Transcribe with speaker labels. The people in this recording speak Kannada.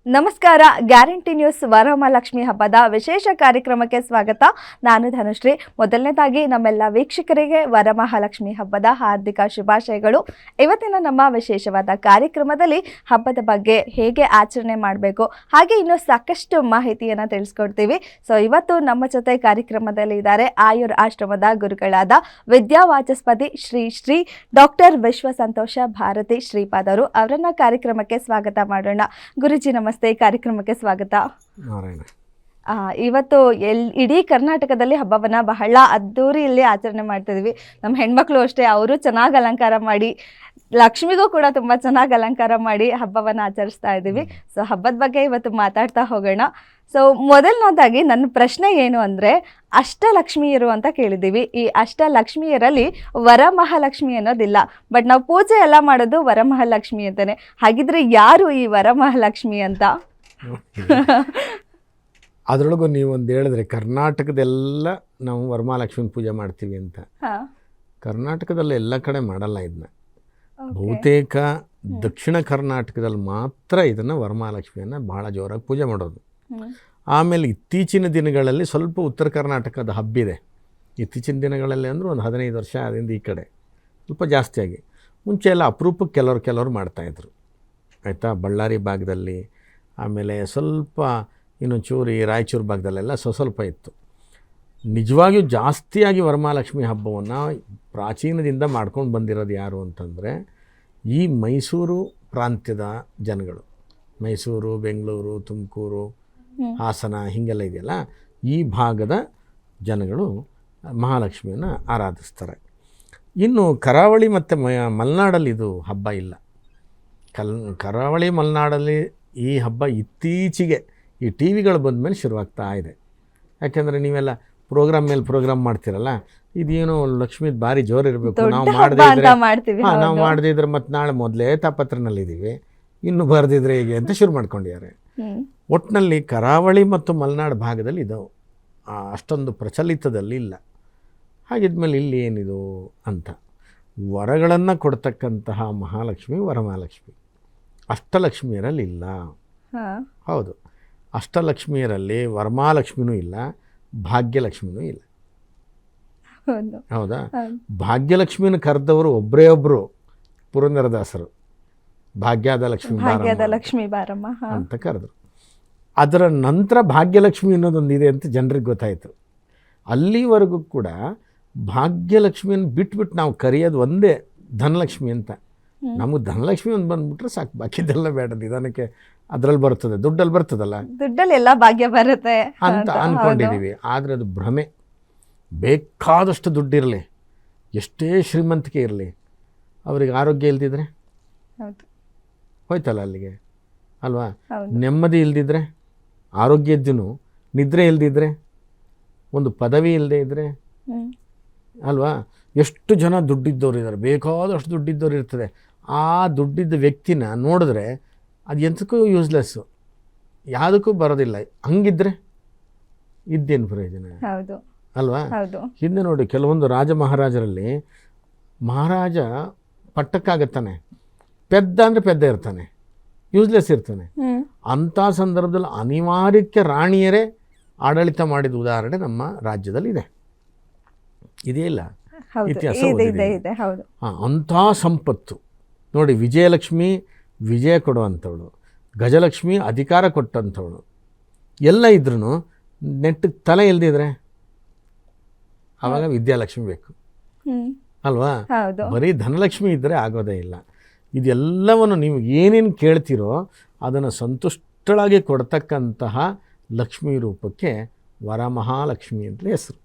Speaker 1: ನಮಸ್ಕಾರ. ಗ್ಯಾರಂಟಿ ನ್ಯೂಸ್ ವರಮಹಾಲಕ್ಷ್ಮಿ ಹಬ್ಬದ ವಿಶೇಷ ಕಾರ್ಯಕ್ರಮಕ್ಕೆ ಸ್ವಾಗತ. ನಾನು ಧನುಶ್ರೀ. ಮೊದಲನೇದಾಗಿ ನಮ್ಮೆಲ್ಲ ವೀಕ್ಷಕರಿಗೆ ವರಮಹಾಲಕ್ಷ್ಮಿ ಹಬ್ಬದ ಹಾರ್ದಿಕ ಶುಭಾಶಯಗಳು. ಇವತ್ತಿನ ನಮ್ಮ ವಿಶೇಷವಾದ ಕಾರ್ಯಕ್ರಮದಲ್ಲಿ ಹಬ್ಬದ ಬಗ್ಗೆ ಹೇಗೆ ಆಚರಣೆ ಮಾಡಬೇಕು ಹಾಗೆ ಇನ್ನೂ ಸಾಕಷ್ಟು ಮಾಹಿತಿಯನ್ನು ತಿಳಿಸ್ಕೊಡ್ತೀವಿ. ಇವತ್ತು ನಮ್ಮ ಜೊತೆ ಕಾರ್ಯಕ್ರಮದಲ್ಲಿ ಇದ್ದಾರೆ ಆಯುರ್ ಆಶ್ರಮದ ಗುರುಗಳಾದ ವಿದ್ಯಾವಾಚಸ್ಪತಿ ಶ್ರೀ ಶ್ರೀ ಡಾಕ್ಟರ್ ವಿಶ್ವಸಂತೋಷ ಭಾರತಿ ಶ್ರೀಪಾದರು. ಅವರನ್ನ ಕಾರ್ಯಕ್ರಮಕ್ಕೆ ಸ್ವಾಗತ ಮಾಡೋಣ. ಗುರುಜಿ ನಮಸ್ತೆ, ಕಾರ್ಯಕ್ರಮಕ್ಕೆ ಸ್ವಾಗತ. ಇವತ್ತು ಇಡೀ ಕರ್ನಾಟಕದಲ್ಲಿ ಹಬ್ಬವನ್ನ ಬಹಳ ಅದ್ದೂರಿಯಲ್ಲಿ ಆಚರಣೆ ಮಾಡ್ತಿದ್ವಿ. ನಮ್ಮ ಹೆಣ್ಮಕ್ಳು ಅಷ್ಟೇ, ಅವರು ಚೆನ್ನಾಗಿ ಅಲಂಕಾರ ಮಾಡಿ, ಲಕ್ಷ್ಮಿಗೂ ಕೂಡ ತುಂಬಾ ಚೆನ್ನಾಗಿ ಅಲಂಕಾರ ಮಾಡಿ ಹಬ್ಬವನ್ನ ಆಚರಿಸ್ತಾ ಇದ್ದೀವಿ. ಹಬ್ಬದ ಬಗ್ಗೆ ಇವತ್ತು ಮಾತಾಡ್ತಾ ಹೋಗೋಣ. ಮೊದಲನೇದಾಗಿ ನನ್ನ ಪ್ರಶ್ನೆ ಏನು ಅಂದ್ರೆ, ಅಷ್ಟಲಕ್ಷ್ಮಿಯರು ಅಂತ ಕೇಳಿದ್ದೀವಿ. ಈ ಅಷ್ಟಲಕ್ಷ್ಮಿಯರಲ್ಲಿ ವರಮಹಾಲಕ್ಷ್ಮಿ ಅನ್ನೋದಿಲ್ಲ, ಬಟ್ ನಾವು ಪೂಜೆ ಎಲ್ಲ ಮಾಡೋದು ವರಮಹಾಲಕ್ಷ್ಮಿ ಅಂತಾನೆ. ಹಾಗಿದ್ರೆ ಯಾರು ಈ ವರಮಹಾಲಕ್ಷ್ಮಿ ಅಂತ?
Speaker 2: ಅದರೊಳಗೂ ನೀವೊಂದು ಹೇಳಿದ್ರೆ, ಕರ್ನಾಟಕದೆಲ್ಲ ನಾವು ವರಮಹಾಲಕ್ಷ್ಮಿ ಪೂಜೆ ಮಾಡ್ತೀವಿ ಅಂತ. ಕರ್ನಾಟಕದಲ್ಲಿ ಎಲ್ಲ ಕಡೆ ಮಾಡಲ್ಲ ಇದನ್ನ. ಬಹುತೇಕ ದಕ್ಷಿಣ ಕರ್ನಾಟಕದಲ್ಲಿ ಮಾತ್ರ ಇದನ್ನು ವರಮಹಾಲಕ್ಷ್ಮಿಯನ್ನು ಬಹಳ ಜೋರಾಗಿ ಪೂಜೆ ಮಾಡೋದು. ಆಮೇಲೆ ಇತ್ತೀಚಿನ ದಿನಗಳಲ್ಲಿ ಸ್ವಲ್ಪ ಉತ್ತರ ಕರ್ನಾಟಕದ ಹಬ್ಬಿದೆ. ಇತ್ತೀಚಿನ ದಿನಗಳಲ್ಲಿ ಅಂದರೆ ಒಂದು 15 ವರ್ಷ ಅದರಿಂದ ಈ ಕಡೆ ಸ್ವಲ್ಪ ಜಾಸ್ತಿಯಾಗಿ. ಮುಂಚೆ ಎಲ್ಲ ಅಪರೂಪಕ್ಕೆ ಕೆಲವರು ಮಾಡ್ತಾಯಿದ್ರು, ಆಯಿತಾ. ಬಳ್ಳಾರಿ ಭಾಗದಲ್ಲಿ, ಆಮೇಲೆ ಸ್ವಲ್ಪ ಇನ್ನೊಂಚೂರು ಈ ರಾಯಚೂರು ಭಾಗದಲ್ಲೆಲ್ಲ ಸ್ವಲ್ಪ ಇತ್ತು. ನಿಜವಾಗಿಯೂ ಜಾಸ್ತಿಯಾಗಿ ವರಮಹಾಲಕ್ಷ್ಮಿ ಹಬ್ಬವನ್ನು ಪ್ರಾಚೀನದಿಂದ ಮಾಡ್ಕೊಂಡು ಬಂದಿರೋದು ಯಾರು ಅಂತಂದರೆ ಈ ಮೈಸೂರು ಪ್ರಾಂತ್ಯದ ಜನಗಳು. ಮೈಸೂರು, ಬೆಂಗಳೂರು, ತುಮಕೂರು, ಹಾಸನ ಹೀಗೆಲ್ಲ ಇದೆಯಲ್ಲ, ಈ ಭಾಗದ ಜನಗಳು ಮಹಾಲಕ್ಷ್ಮಿಯನ್ನು ಆರಾಧಿಸ್ತಾರೆ. ಇನ್ನು ಕರಾವಳಿ ಮತ್ತು ಮಲೆನಾಡಲ್ಲಿ ಇದು ಹಬ್ಬ ಇಲ್ಲ. ಕರಾವಳಿ ಮಲೆನಾಡಲ್ಲಿ ಈ ಹಬ್ಬ ಇತ್ತೀಚೆಗೆ ಈ ಟಿ ವಿಗಳು ಬಂದ ಮೇಲೆ ಶುರುವಾಗ್ತಾ ಇದೆ. ಯಾಕೆಂದರೆ ನೀವೆಲ್ಲ ಪ್ರೋಗ್ರಾಮ್ ಮೇಲೆ ಪ್ರೋಗ್ರಾಮ್ ಮಾಡ್ತಿರಲ್ಲ, ಇದೇನೋ ಲಕ್ಷ್ಮೀದು ಭಾರಿ ಜೋರು ಇರಬೇಕು, ನಾವು ಮಾಡದಿದ್ರೆ ಮತ್ತು ನಾಳೆ ಮೊದಲೇ ತಾಪತ್ರನಲ್ಲಿದ್ದೀವಿ, ಇನ್ನು ಬರೆದಿದ್ರೆ ಹೇಗೆ ಅಂತ ಶುರು ಮಾಡ್ಕೊಂಡಿದ್ದಾರೆ. ಒಟ್ಟಿನಲ್ಲಿ ಕರಾವಳಿ ಮತ್ತು ಮಲೆನಾಡು ಭಾಗದಲ್ಲಿ ಇದು ಅಷ್ಟೊಂದು ಪ್ರಚಲಿತದಲ್ಲಿ ಇಲ್ಲ. ಹಾಗಿದ್ಮೇಲೆ ಇಲ್ಲಿ ಏನಿದು ಅಂತ, ವರಗಳನ್ನು ಕೊಡ್ತಕ್ಕಂತಹ ಮಹಾಲಕ್ಷ್ಮಿ ವರಮಹಾಲಕ್ಷ್ಮಿ. ಅಷ್ಟಲಕ್ಷ್ಮಿಯರಲ್ಲಿ ಇಲ್ಲ. ಹೌದು, ಅಷ್ಟಲಕ್ಷ್ಮಿಯರಲ್ಲಿ ವರಮಹಾಲಕ್ಷ್ಮಿನೂ ಇಲ್ಲ, ಭಾಗ್ಯಲಕ್ಷ್ಮಿನೂ ಇಲ್ಲ. ಹೌದಾ? ಭಾಗ್ಯಲಕ್ಷ್ಮಿನ ಕರೆದವರು ಒಬ್ಬರೇ ಒಬ್ಬರು ಪುರಂದರದಾಸರು. ಭಾಗ್ಯದ ಲಕ್ಷ್ಮಿ ಬಾರಮ್ಮ ಅಂತ ಕರೆದ್ರು. ಅದರ ನಂತರ ಭಾಗ್ಯಲಕ್ಷ್ಮಿ ಅನ್ನೋದೊಂದಿದೆ ಅಂತ ಜನರಿಗೆ ಗೊತ್ತಾಯಿತು. ಅಲ್ಲಿವರೆಗೂ ಕೂಡ ಭಾಗ್ಯಲಕ್ಷ್ಮಿಯನ್ನು ಬಿಟ್ಬಿಟ್ಟು ನಾವು ಕರೆಯೋದು ಒಂದೇ ಧನಲಕ್ಷ್ಮಿ ಅಂತ. ನಮಗೆ ಧನಲಕ್ಷ್ಮಿ ಒಂದು ಬಂದ್ಬಿಟ್ರೆ ಸಾಕು, ಬಾಕಿದೆಲ್ಲ ಬೇಡ, ನಿಧಾನಕ್ಕೆ ಅದರಲ್ಲಿ ಬರ್ತದೆ, ದುಡ್ಡಲ್ಲಿ ಬರ್ತದಲ್ಲ,
Speaker 1: ದುಡ್ಡಲ್ಲಿ ಎಲ್ಲ ಭಾಗ್ಯ ಬರುತ್ತೆ
Speaker 2: ಅಂತ ಅಂದ್ಕೊಂಡಿದ್ದೀವಿ. ಆದರೆ ಅದು ಭ್ರಮೆ. ಬೇಕಾದಷ್ಟು ದುಡ್ಡಿರಲಿ, ಎಷ್ಟೇ ಶ್ರೀಮಂತಿಕೆ ಇರಲಿ, ಅವರಿಗೆ ಆರೋಗ್ಯ ಇಲ್ದಿದ್ರೆ ಹೋಯ್ತಲ್ಲ ಅಲ್ಲಿಗೆ, ಅಲ್ವಾ? ನೆಮ್ಮದಿ ಇಲ್ದಿದ್ರೆ, ಆರೋಗ್ಯ ಇದ್ದೂ ನಿದ್ರೆ ಇಲ್ದಿದ್ರೆ, ಒಂದು ಪದವಿ ಇಲ್ಲದೆ ಇದ್ದರೆ, ಅಲ್ವಾ? ಎಷ್ಟು ಜನ ದುಡ್ಡಿದ್ದವ್ರು ಇದ್ದಾರೆ, ಬೇಕಾದಷ್ಟು ದುಡ್ಡಿದ್ದವ್ರು ಇರ್ತದೆ. ಆ ದುಡ್ಡಿದ್ದ ವ್ಯಕ್ತಿನ ನೋಡಿದ್ರೆ ಅದು ಎಂತಕ್ಕೂ ಯೂಸ್ಲೆಸ್ಸು, ಯಾವುದಕ್ಕೂ ಬರೋದಿಲ್ಲ. ಹಂಗಿದ್ರೆ ಇದ್ದೇನು ಪ್ರಯೋಜನ, ಅಲ್ವಾ? ಹಿಂದೆ ನೋಡಿ, ಕೆಲವೊಂದು ರಾಜ ಮಹಾರಾಜರಲ್ಲಿ ಮಹಾರಾಜ ಪಟ್ಟಕ್ಕಾಗತ್ತಾನೆ, ಪೆದ್ದ ಅಂದರೆ ಪೆದ್ದ ಇರ್ತಾನೆ, ಯೂಸ್ಲೆಸ್ ಇರ್ತಾನೆ. ಅಂಥ ಸಂದರ್ಭದಲ್ಲಿ ಅನಿವಾರ್ಯಕ್ಕೆ ರಾಣಿಯರೇ ಆಡಳಿತ ಮಾಡಿದ ಉದಾಹರಣೆ ನಮ್ಮ ರಾಜ್ಯದಲ್ಲಿ ಇದೆ. ಇದೇ ಇಲ್ಲ, ಇತಿಹಾಸ ಅಂಥ ಸಂಪತ್ತು ನೋಡಿ. ವಿಜಯಲಕ್ಷ್ಮಿ ವಿಜಯ ಕೊಡುವಂಥವಳು, ಗಜಲಕ್ಷ್ಮಿ ಅಧಿಕಾರ ಕೊಟ್ಟಂಥವಳು, ಎಲ್ಲ ಇದ್ರೂ ನೆಟ್ಟಿಗೆ ತಲೆ ಇಲ್ದಿದ್ರೆ ಆವಾಗ ವಿದ್ಯಾಲಕ್ಷ್ಮಿ ಬೇಕು, ಅಲ್ವಾ? ಬರೀ ಧನಲಕ್ಷ್ಮಿ ಇದ್ದರೆ ಆಗೋದೇ ಇಲ್ಲ. ಇದೆಲ್ಲವನ್ನು ನೀವು ಏನೇನು ಕೇಳ್ತೀರೋ ಅದನ್ನು ಸಂತುಷ್ಟಳಾಗಿ ಕೊಡ್ತಕ್ಕಂತಹ ಲಕ್ಷ್ಮೀ ರೂಪಕ್ಕೆ ವರಮಹಾಲಕ್ಷ್ಮಿ ಅಂತಲೇ ಹೆಸರು.